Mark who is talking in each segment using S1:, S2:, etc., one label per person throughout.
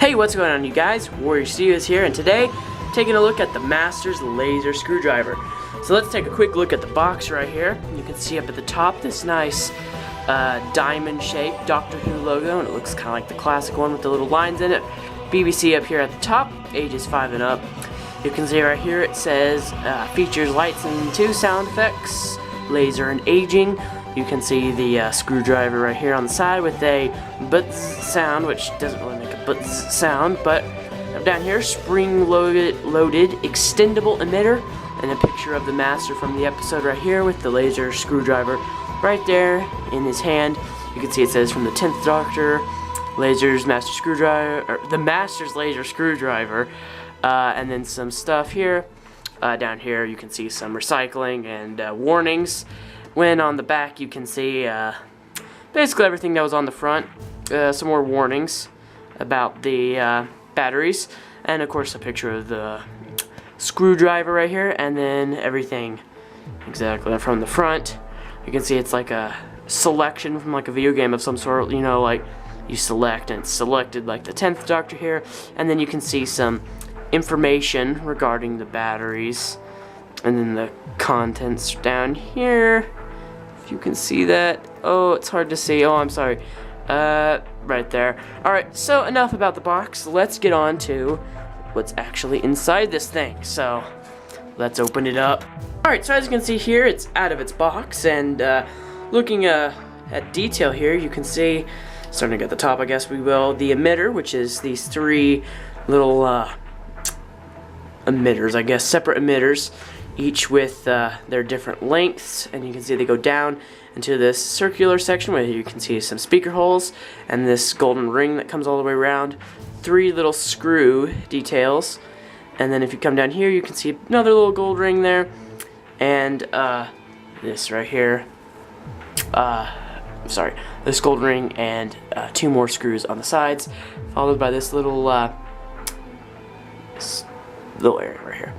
S1: Hey, what's going on, you guys? Warrior Studios here, and today taking a look at the Masters laser screwdriver. So let's take a quick look at the box right here. You can see up at the top this nice diamond-shaped Doctor Who logo, and it looks kind of like the classic one with the little lines in it. BBC up here at the top, ages 5 and up. You can see right here it says features lights and 2 sound effects, laser and aging. You can see the screwdriver right here on the side with a buzz sound, which doesn't really make a buzz sound, but down here, spring-loaded extendable emitter, and a picture of the Master from the episode right here with the laser screwdriver right there in his hand. You can see it says from the 10th Doctor, Laser's Master Screwdriver, or the Master's laser screwdriver, and then some stuff here. Down here, you can see some recycling and warnings. When on the back, you can see basically everything that was on the front. Some more warnings about the batteries, and of course a picture of the screwdriver right here, and then everything exactly from the front. You can see it's like a selection from like a video game of some sort, you know, like you select and it's selected like the 10th Doctor here, and then you can see some information regarding the batteries, and then the contents down here. If you can see that. Oh, it's hard to see. Oh, I'm sorry. Right there. Alright, so enough about the box. Let's get on to what's actually inside this thing. So, let's open it up. Alright, so as you can see here, it's out of its box, and looking at detail here, you can see, starting at the top, I guess we will, the emitter, which is these 3 little emitters, I guess, separate emitters, each with their different lengths, and you can see they go down into this circular section where you can see some speaker holes and this golden ring that comes all the way around, 3 little screw details, and then if you come down here you can see another little gold ring there, and this right here, this gold ring and 2 more screws on the sides, followed by this little area right here.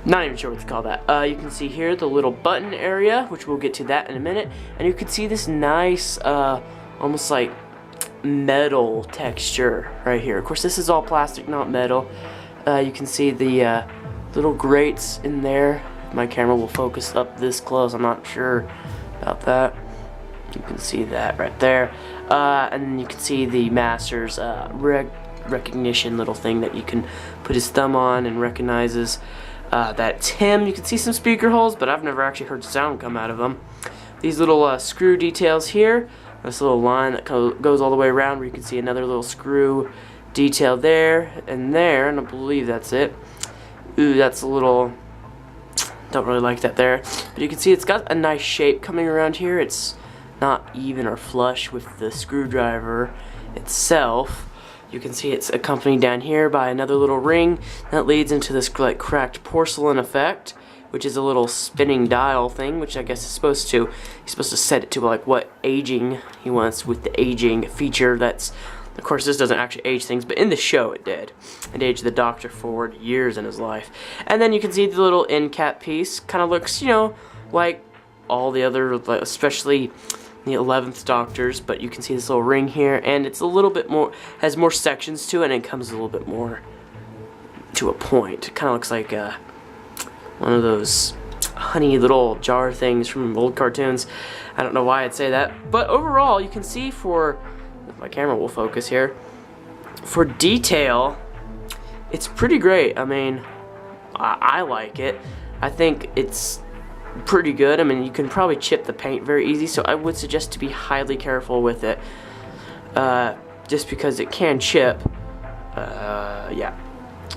S1: Not even sure what to call that. You can see here the little button area, which we'll get to that in a minute. And you can see this nice, almost like metal texture right here. Of course, this is all plastic, not metal. You can see the little grates in there. My camera will focus up this close. I'm not sure about that. You can see that right there. And then you can see the Master's recognition little thing that you can put his thumb on and recognizes that's him. You can see some speaker holes, but I've never actually heard sound come out of them. These little screw details here, this little line that goes all the way around where you can see another little screw detail there, and I believe that's it. Ooh, that's a little, don't really like that there, but you can see it's got a nice shape coming around here. It's not even or flush with the screwdriver itself. You can see it's accompanied down here by another little ring that leads into this like cracked porcelain effect, which is a little spinning dial thing, which I guess is supposed to, he's supposed to set it to like what aging he wants with the aging feature. That's, of course, this doesn't actually age things, but in the show it did. It aged the Doctor forward years in his life. And then you can see the little end cap piece kind of looks, you know, like all the other, especially the 11th Doctors, but you can see this little ring here, and it's a little bit more, has more sections to it, and it comes a little bit more to a point. It kind of looks like one of those honey little jar things from old cartoons. I don't know why I'd say that, but overall you can see, for, if my camera will focus here, for detail, it's pretty great. I mean, I like it. I think it's pretty good. I mean, you can probably chip the paint very easy, so I would suggest to be highly careful with it, just because it can chip. Yeah.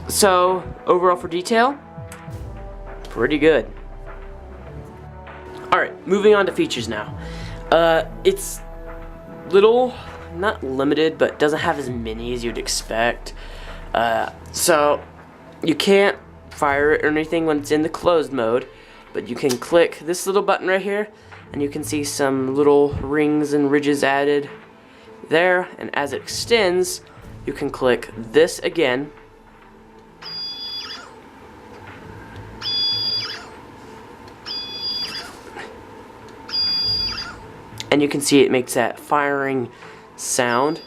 S1: So overall for detail, pretty good. Alright, moving on to features now. It's little, not limited, but doesn't have as many as you'd expect. So you can't fire it or anything when it's in the closed mode, but you can click this little button right here, and you can see some little rings and ridges added there, and as it extends, you can click this again, and you can see it makes that firing sound.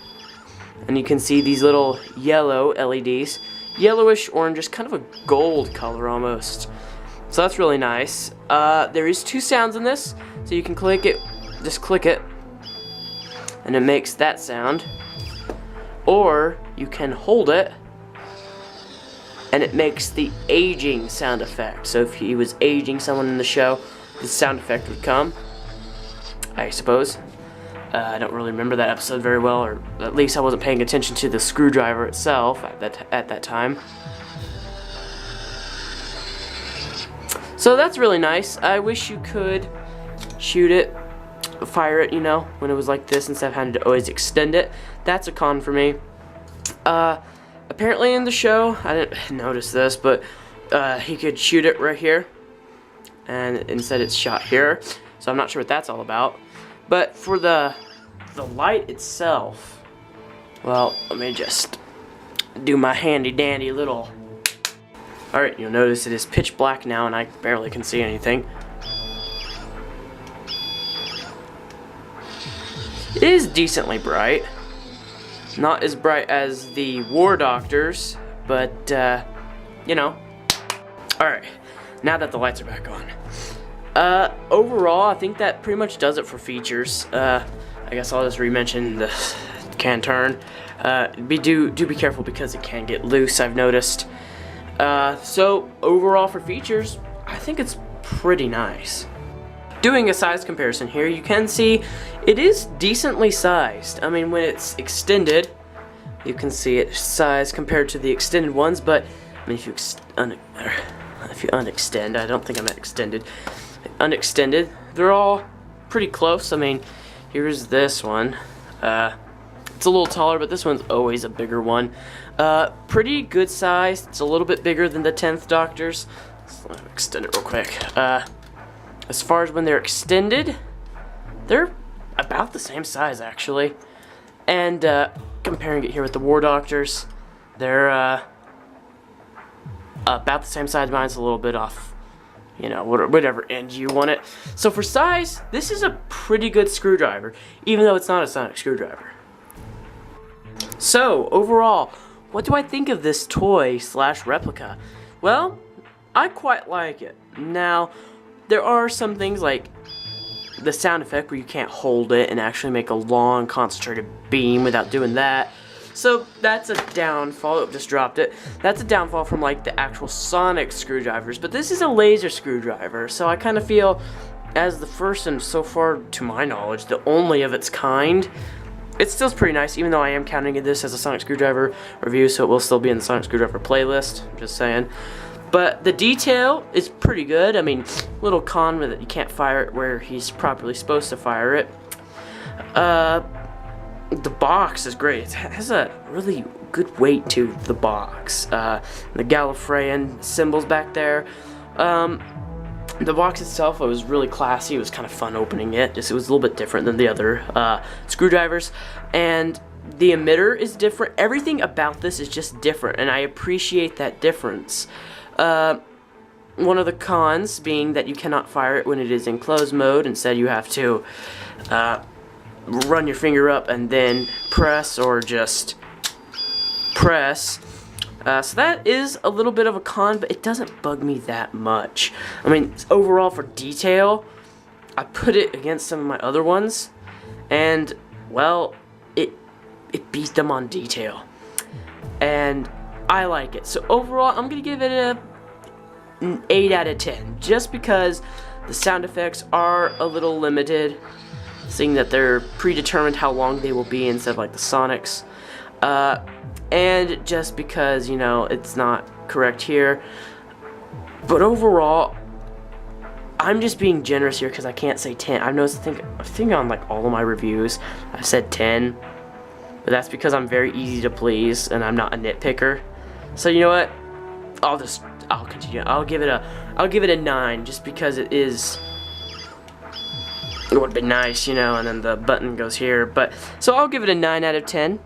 S1: And you can see these little yellow LEDs. Yellowish orange, just kind of a gold color almost. So that's really nice. There is 2 sounds in this, so you can click it, just click it, and it makes that sound. Or you can hold it, and it makes the aging sound effect. So if he was aging someone in the show, the sound effect would come, I suppose. I don't really remember that episode very well, or at least I wasn't paying attention to the screwdriver itself at that time. So that's really nice. I wish you could shoot it, fire it, you know, when it was like this instead of having to always extend it. That's a con for me. Apparently in the show, I didn't notice this, but he could shoot it right here, and instead it's shot here. So I'm not sure what that's all about. But for the light itself, well, let me just do my handy dandy little. Alright, you'll notice it is pitch black now and I barely can see anything. It is decently bright. Not as bright as the War Doctors, but you know. Alright, now that the lights are back on. Overall, I think that pretty much does it for features. I guess I'll just re-mention the can turn. Do be careful because it can get loose, I've noticed. So overall for features, I think it's pretty nice. Doing a size comparison here, you can see it is decently sized. I mean, when it's extended, you can see its size compared to the extended ones, but I mean, if you unextend, I don't think I meant extended. Unextended, they're all pretty close. I mean, here's this one. It's a little taller, but this one's always a bigger one. Pretty good size. It's a little bit bigger than the 10th Doctors. So let me extend it real quick. As far as when they're extended, they're about the same size actually. And comparing it here with the War Doctors, they're about the same size. Mine's a little bit off, you know, whatever end you want it. So for size, this is a pretty good screwdriver, even though it's not a sonic screwdriver. So overall, what do I think of this toy / replica? Well, I quite like it. Now, there are some things like the sound effect where you can't hold it and actually make a long concentrated beam without doing that. So that's a downfall. Oh, just dropped it. That's a downfall from like the actual sonic screwdrivers, but this is a laser screwdriver, so I kind of feel as the first and so far to my knowledge the only of its kind. It still pretty nice, even though I am counting this as a sonic screwdriver review, so it will still be in the sonic screwdriver playlist. I'm just saying. But the detail is pretty good. I mean, little con with it, you can't fire it where he's properly supposed to fire it. The box is great. It has a really good weight to the box. The Gallifreyan symbols back there. The box itself, it was really classy. It was kind of fun opening it. It was a little bit different than the other screwdrivers. And the emitter is different. Everything about this is just different, and I appreciate that difference. One of the cons being that you cannot fire it when it is in closed mode. Instead, you have to run your finger up and then press, or just press. So that is a little bit of a con, but it doesn't bug me that much. I mean, overall for detail, I put it against some of my other ones, and well, it beat them on detail, and I like it. So overall, I'm gonna give it an 8 out of 10, just because the sound effects are a little limited, seeing that they're predetermined how long they will be instead of like the Sonics. And just because, you know, it's not correct here. But overall, I'm just being generous here because I can't say 10. I've noticed, I think on like all of my reviews, I've said 10. But that's because I'm very easy to please and I'm not a nitpicker. So you know what? I'll continue. I'll give it a 9 just because it is. It would have been nice, you know, and then the button goes here. But so I'll give it a 9 out of 10.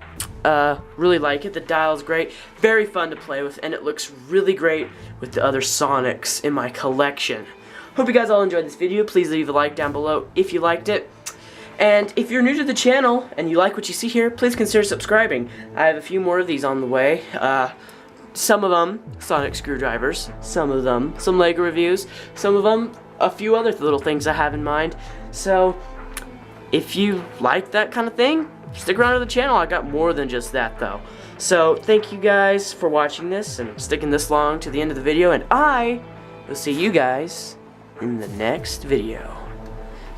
S1: Really like it. The dial is great, very fun to play with, and it looks really great with the other Sonics in my collection. Hope you guys all enjoyed this video. Please leave a like down below if you liked it. And if you're new to the channel and you like what you see here, please consider subscribing. I have a few more of these on the way. Some of them sonic screwdrivers, some of them some Lego reviews, some of them a few other little things I have in mind. So if you like that kind of thing, stick around to the channel. I got more than just that though. So thank you guys for watching this and sticking this long to the end of the video, and I will see you guys in the next video.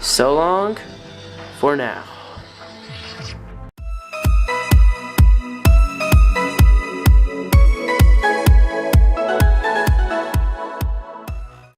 S1: So long for now.